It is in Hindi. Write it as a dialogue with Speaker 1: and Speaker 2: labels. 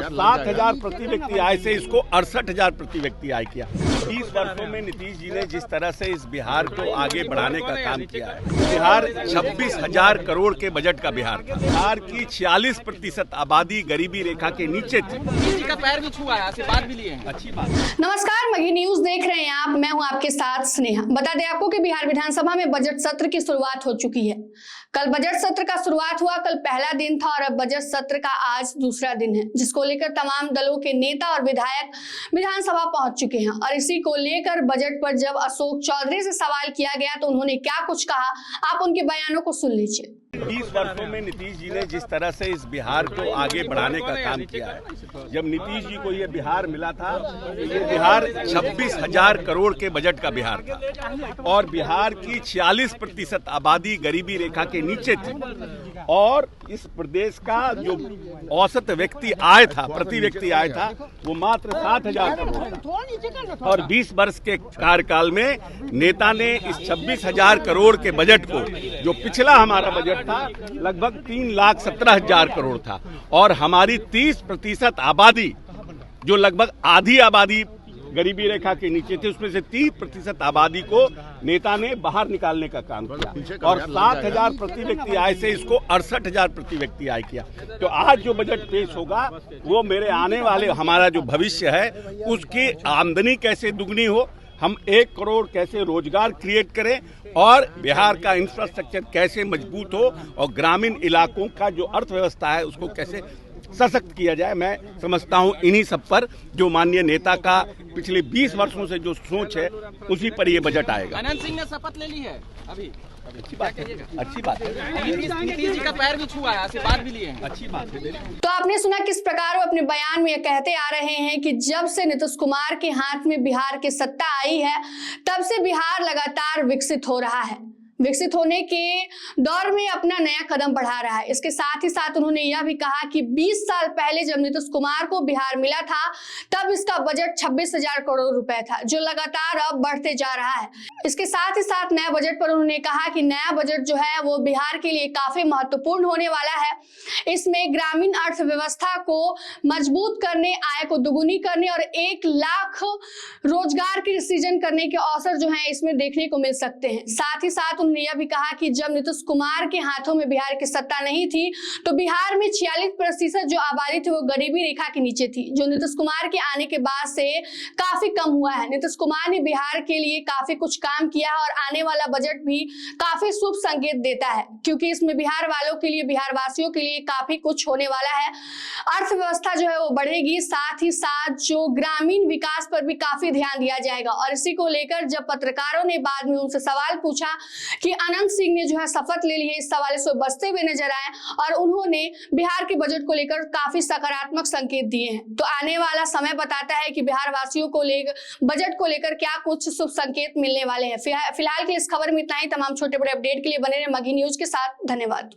Speaker 1: और 7,000 प्रति व्यक्ति आय से इसको 68,000 प्रति व्यक्ति आय किया। 30 वर्षों में नीतीश जी ने जिस तरह से इस बिहार को आगे बढ़ाने का काम किया है, बिहार 26,000 करोड़ के बजट का बिहार था। बिहार की 46% आबादी गरीबी रेखा के नीचे थी।
Speaker 2: किसी का पैर भी छुआ है, आशीर्वाद भी लिए हैं।
Speaker 1: अच्छी बात।
Speaker 3: नमस्कार, मगी न्यूज देख रहे हैं आप। मैं हूं आपके साथ स्नेहा। बता दें आपको कि बिहार विधानसभा में बजट सत्र की शुरुआत हो चुकी है। कल बजट सत्र का शुरुआत हुआ, कल पहला दिन था और अब बजट सत्र का आज दूसरा दिन है, जिसको लेकर तमाम दलों के नेता और विधायक विधानसभा पहुंच चुके हैं। और इसी को लेकर बजट पर जब अशोक चौधरी से सवाल किया गया तो उन्होंने क्या कुछ कहा, आप उनके बयानों को सुन लीजिए।
Speaker 1: 30 वर्षों में नीतीश जी ने जिस तरह से इस बिहार को आगे बढ़ाने का काम किया है, जब नीतीश जी को ये बिहार मिला था तो ये बिहार 26,000 करोड़ के बजट का बिहार था और बिहार की 46% आबादी गरीबी रेखा के नीचे थी और इस प्रदेश का जो औसत व्यक्ति आय था, प्रति व्यक्ति आय था, वो मात्र 7,000 करोड़ था। और 20 वर्ष के कार्यकाल में नेता ने इस 26,000 करोड़ के बजट को, जो पिछला हमारा बजट था लगभग 3,17,000 करोड़ था, और हमारी 30% आबादी, जो लगभग आधी आबादी गरीबी रेखा के नीचे थे, उसमें से 30% आबादी को नेता ने बाहर निकालने का काम किया और 7,000 प्रति व्यक्ति आय से इसको 68,000 प्रति व्यक्ति आय किया। तो आज जो बजट पेश होगा वो मेरे आने वाले, हमारा जो भविष्य है उसकी आमदनी कैसे दुगनी हो, हम 1 करोड़ कैसे रोजगार क्रिएट करें और बिहार का इंफ्रास्ट्रक्चर कैसे मजबूत हो और ग्रामीण इलाकों का जो अर्थव्यवस्था है उसको कैसे सशक्त किया जाए। मैं समझता हूं इन्हीं सब पर जो माननीय नेता का पिछले 20 वर्षों से जो सोच है उसी पर ये बजट आएगा।
Speaker 2: अनंत सिंह ने शपथ ले ली है अभी।
Speaker 1: अच्छी बात है, अच्छी बात है।
Speaker 2: नीतीश जी का पैर भी छुआ है, आशीर्वाद भी लिए हैं।
Speaker 1: अच्छी बात है।
Speaker 3: तो आपने सुना किस प्रकार वो अपने बयान में ये कहते आ रहे हैं कि जब से नीतीश कुमार के हाथ में बिहार की सत्ता आई है तब से बिहार लगातार विकसित हो रहा है, विकसित होने के दौर में अपना नया कदम बढ़ा रहा है। इसके साथ ही साथ उन्होंने यह भी कहा कि 20 साल पहले जब नीतीश कुमार को बिहार मिला था तब इसका बजट 26,000 करोड़ रुपए था, जो लगातार अब बढ़ते जा रहा है। इसके साथ ही साथ नया बजट पर उन्होंने कहा कि नया बजट जो है वो बिहार के लिए काफी महत्वपूर्ण होने वाला है। इसमें ग्रामीण अर्थव्यवस्था को मजबूत करने, आय को दुगुनी करने और 1 लाख रोजगार के सृजन करने के अवसर जो है इसमें देखने को मिल सकते हैं। साथ ही साथ उन्होंने यह भी कहा कि जब नीतीश कुमार के हाथों में बिहार की सत्ता नहीं थी तो बिहार में 46% जो आबादी थी वो गरीबी रेखा के नीचे थी, जो नीतीश कुमार के आने के बाद से काफी कम हुआ है। नीतीश कुमार ने बिहार के लिए काफी कुछ काम किया है और आने वाला बजट भी काफी शुभ संकेत देता है, क्योंकि इसमें बिहार वालों के लिए, बिहार वासियों के लिए काफी कुछ होने वाला है। अर्थव्यवस्था जो है वो बढ़ेगी, साथ ही साथ जो ग्रामीण विकास पर भी काफी ध्यान दिया जाएगा। और इसी को लेकर जब पत्रकारों ने बाद में उनसे सवाल पूछा कि अनंत सिंह ने जो है शपथ ले ली है, इस सवाल से बचते हुए नजर आए और उन्होंने बिहार के बजट को लेकर काफी सकारात्मक संकेत दिए हैं। तो आने वाला समय बताता है कि बिहार वासियों को लेकर बजट को लेकर क्या कुछ शुभ संकेत मिलने वाले हैं। फिलहाल के इस खबर में इतना ही। तमाम छोटे बड़े अपडेट के लिए बने रहे मगी न्यूज के साथ। धन्यवाद।